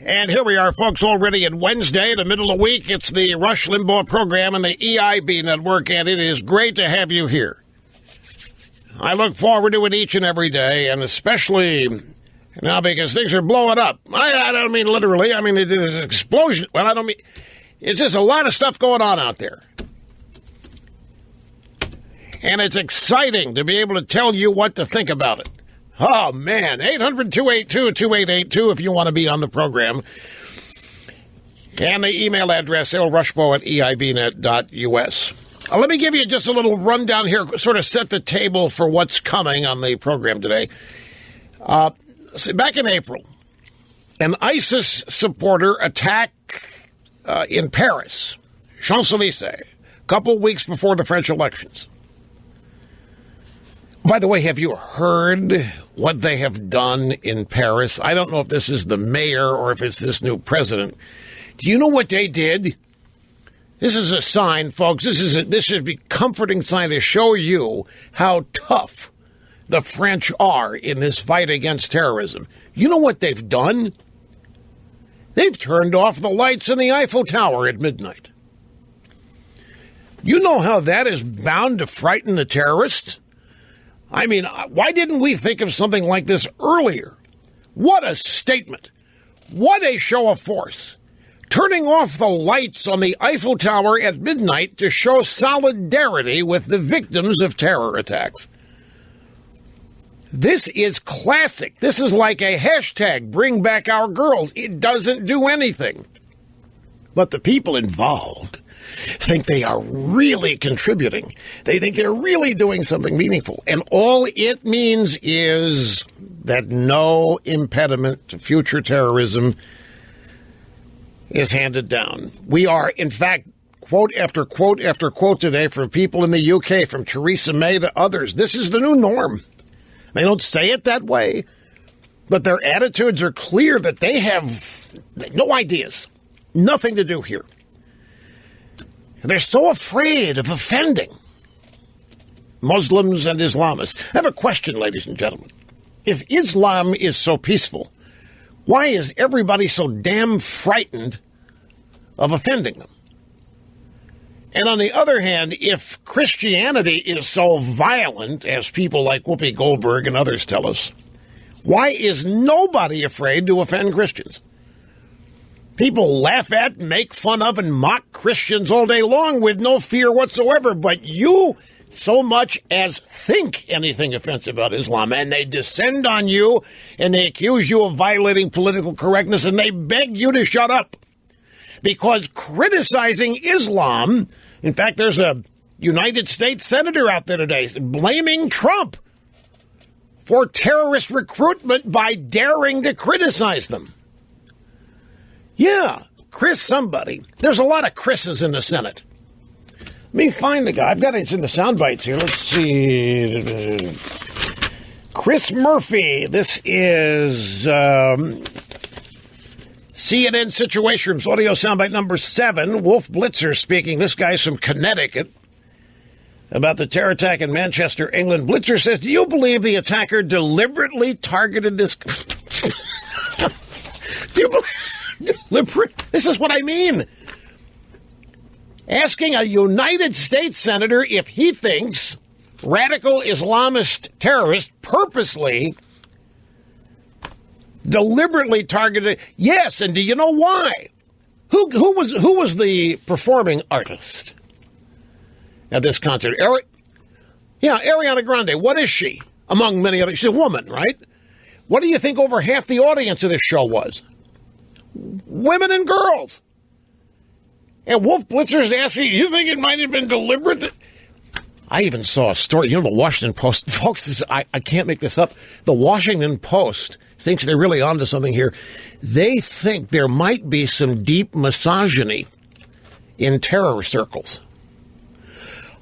And here we are, folks, already at Wednesday, the middle of the week. It's the Rush Limbaugh program on the EIB network, and it is great to have you here. I look forward to it each and every day, and especially now because things are blowing up. I don't mean literally. I mean, it is an explosion. Well, I don't mean... It's just a lot of stuff going on out there. And it's exciting to be able to tell you what to think about it. Oh, man. 800-282-2882 if you want to be on the program. And the email address, lrushbo@eibnet.us. Let me give you just a little rundown here, sort of set the table for what's coming on the program today. Back in April, an ISIS supporter attacked in Paris, Champs-Élysées, a couple weeks before the French elections. By the way, have you heard what they have done in Paris? I don't know if this is the mayor or if it's this new president. Do you know what they did? This is a sign, folks. This should be a comforting sign to show you how tough the French are in this fight against terrorism. You know what they've done? They've turned off the lights in the Eiffel Tower at midnight. You know how that is bound to frighten the terrorists? I mean, why didn't we think of something like this earlier? What a statement. What a show of force. Turning off the lights on the Eiffel Tower at midnight to show solidarity with the victims of terror attacks. This is classic. This is like a hashtag, bring back our girls. It doesn't do anything. But the people involved think they are really contributing. They think they're really doing something meaningful. And all it means is that no impediment to future terrorism is handed down. We are, in fact, quote after quote after quote today from people in the UK, from Theresa May to others. This is the new norm. They don't say it that way, but their attitudes are clear that they have no ideas, nothing to do here. They're so afraid of offending Muslims and Islamists. I have a question, ladies and gentlemen. If Islam is so peaceful, why is everybody so damn frightened of offending them? And on the other hand, if Christianity is so violent, as people like Whoopi Goldberg and others tell us, why is nobody afraid to offend Christians? People laugh at, make fun of, and mock Christians all day long with no fear whatsoever. But you so much as think anything offensive about Islam, and they descend on you, and they accuse you of violating political correctness, and they beg you to shut up. Because criticizing Islam, in fact, there's a United States senator out there today blaming Trump for terrorist recruitment by daring to criticize them. Yeah, Chris somebody. There's a lot of Chris's in the Senate. Let me find the guy. I've got it in the sound bites here. Let's see. Chris Murphy. This is CNN Situation Rooms, audio soundbite number 7. Wolf Blitzer speaking. This guy's from Connecticut about the terror attack in Manchester, England. Blitzer says, do you believe the attacker deliberately targeted this? Do you believe? This is what I mean. Asking a United States senator if he thinks radical Islamist terrorists purposely, deliberately targeted. Yes, and do you know why? Who was the performing artist at this concert? Ariana Grande. What is she? Among many others, she's a woman, right? What do you think over half the audience of this show was? Women and girls. And Wolf Blitzer's asking, you think it might have been deliberate? I even saw a story. You know, the Washington Post, folks, I can't make this up. The Washington Post thinks they're really onto something here. They think there might be some deep misogyny in terror circles.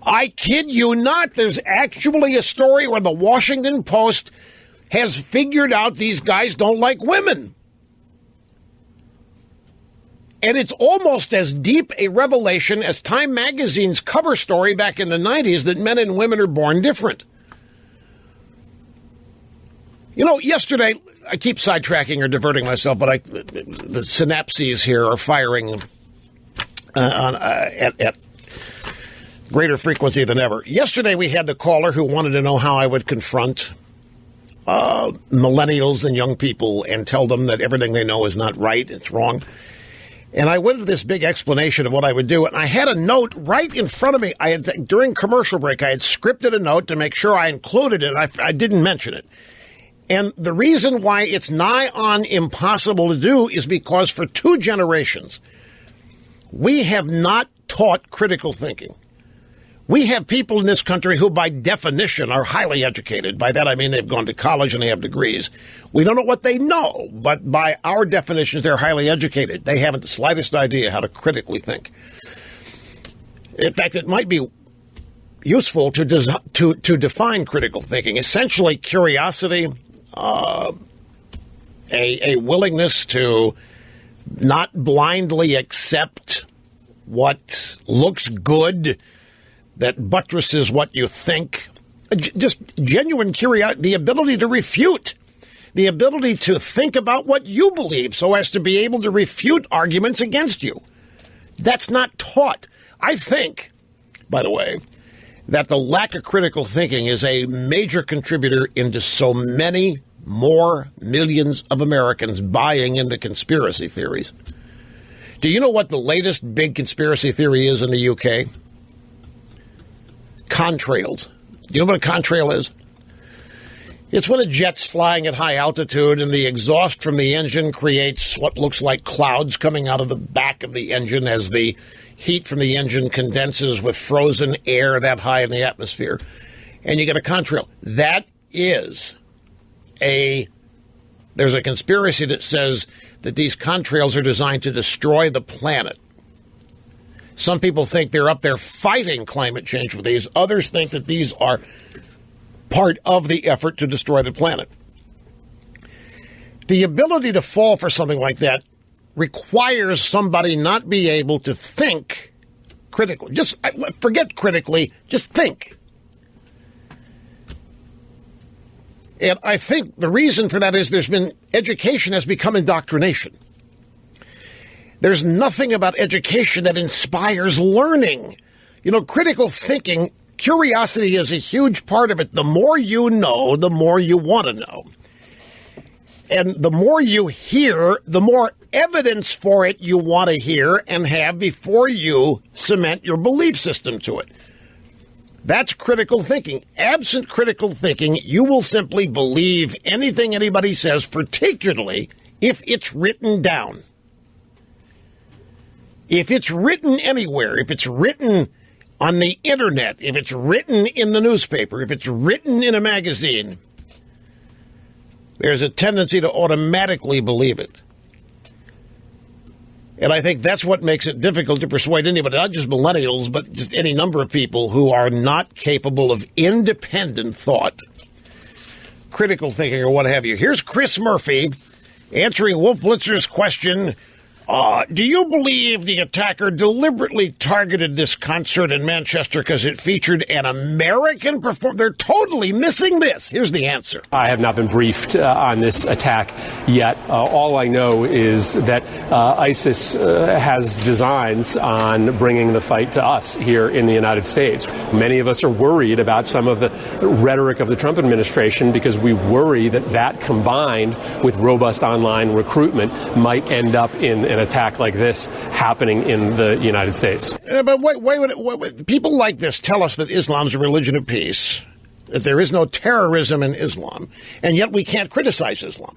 I kid you not. There's actually a story where the Washington Post has figured out these guys don't like women. And it's almost as deep a revelation as Time Magazine's cover story back in the 90s that men and women are born different. You know, yesterday, I keep sidetracking or diverting myself, but the synapses here are firing at greater frequency than ever. Yesterday, we had the caller who wanted to know how I would confront millennials and young people and tell them that everything they know is not right, it's wrong. And I went into this big explanation of what I would do, and I had a note right in front of me. During commercial break, I had scripted a note to make sure I included it. I didn't mention it. And the reason why it's nigh on impossible to do is because for 2 generations, we have not taught critical thinking. We have people in this country who, by definition, are highly educated. By that, I mean they've gone to college and they have degrees. We don't know what they know, but by our definitions, they're highly educated. They haven't the slightest idea how to critically think. In fact, it might be useful to define critical thinking. Essentially, curiosity, a willingness to not blindly accept what looks good, that buttresses what you think. Just genuine curiosity, the ability to refute, the ability to think about what you believe so as to be able to refute arguments against you. That's not taught. I think, by the way, that the lack of critical thinking is a major contributor into so many more millions of Americans buying into conspiracy theories. Do you know what the latest big conspiracy theory is in the UK? Contrails. Do you know what a contrail is? It's when a jet's flying at high altitude and the exhaust from the engine creates what looks like clouds coming out of the back of the engine as the heat from the engine condenses with frozen air that high in the atmosphere. And you get a contrail. That is there's a conspiracy that says that these contrails are designed to destroy the planet. Some people think they're up there fighting climate change with these. Others think that these are part of the effort to destroy the planet. The ability to fall for something like that requires somebody not be able to think critically. Just forget critically, just think. And I think the reason for that is education has become indoctrination. There's nothing about education that inspires learning. You know, critical thinking, curiosity is a huge part of it. The more you know, the more you want to know. And the more you hear, the more evidence for it you want to hear and have before you cement your belief system to it. That's critical thinking. Absent critical thinking, you will simply believe anything anybody says, particularly if it's written down. If it's written anywhere, if it's written on the internet, if it's written in the newspaper, if it's written in a magazine, there's a tendency to automatically believe it. And I think that's what makes it difficult to persuade anybody, not just millennials, but just any number of people who are not capable of independent thought, critical thinking, or what have you. Here's Chris Murphy answering Wolf Blitzer's question. Do you believe the attacker deliberately targeted this concert in Manchester because it featured an American performer? They're totally missing this. Here's the answer. I have not been briefed on this attack yet. All I know is that ISIS has designs on bringing the fight to us here in the United States. Many of us are worried about some of the rhetoric of the Trump administration because we worry that that combined with robust online recruitment might end up in an attack like this happening in the United States. But wait, people like this tell us that Islam's a religion of peace, that there is no terrorism in Islam, and yet we can't criticize Islam.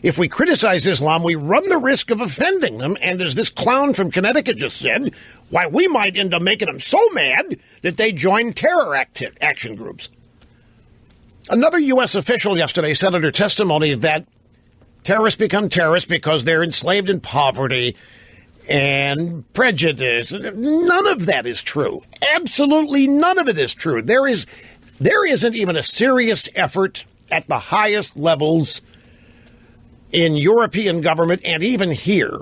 If we criticize Islam, we run the risk of offending them, and as this clown from Connecticut just said, why, we might end up making them so mad that they join terror action groups. Another U.S. official yesterday said under testimony that terrorists become terrorists because they're enslaved in poverty and prejudice. None of that is true. Absolutely none of it is true. There isn't even a serious effort at the highest levels in European government and even here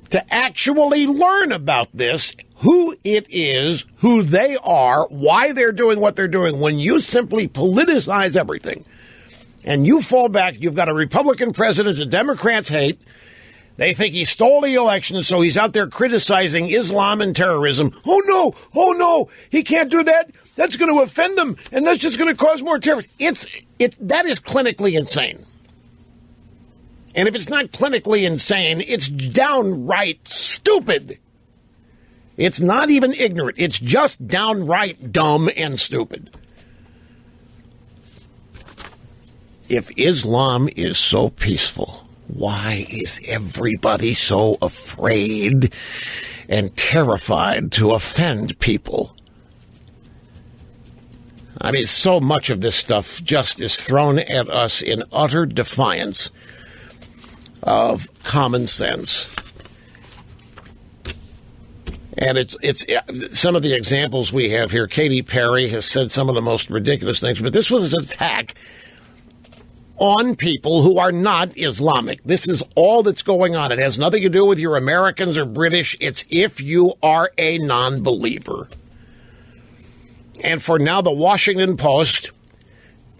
to actually learn about this, who it is, who they are, why they're doing what they're doing. When you simply politicize everything, and you fall back, you've got a Republican president the Democrats hate. They think he stole the election, so he's out there criticizing Islam and terrorism. Oh no, he can't do that. That's going to offend them, and that's just going to cause more terror. That is clinically insane. And if it's not clinically insane, it's downright stupid. It's not even ignorant. It's just downright dumb and stupid. If Islam is so peaceful, why is everybody so afraid and terrified to offend people? I mean, so much of this stuff just is thrown at us in utter defiance of common sense. And it's some of the examples we have here. Katy Perry has said some of the most ridiculous things, but this was an attack on people who are not Islamic. This is all that's going on. It has nothing to do with your Americans or British. It's if you are a non-believer. And for now, the Washington Post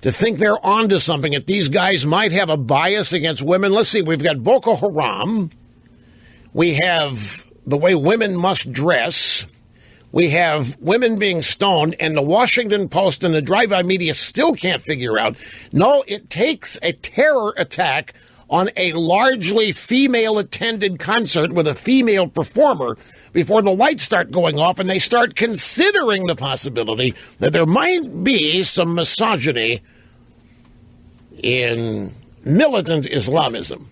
to think they're onto something, that these guys might have a bias against women. Let's see, we've got Boko Haram. We have the way women must dress. We have women being stoned, and the Washington Post and the drive-by media still can't figure out. No, it takes a terror attack on a largely female-attended concert with a female performer before the lights start going off and they start considering the possibility that there might be some misogyny in militant Islamism.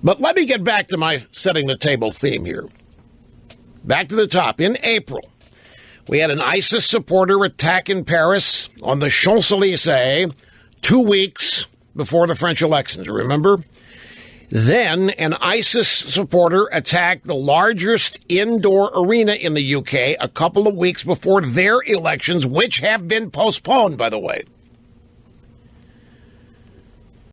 But let me get back to my setting the table theme here. Back to the top. In April, we had an ISIS supporter attack in Paris on the Champs-Élysées 2 weeks before the French elections, remember? Then an ISIS supporter attacked the largest indoor arena in the UK a couple of weeks before their elections, which have been postponed, by the way.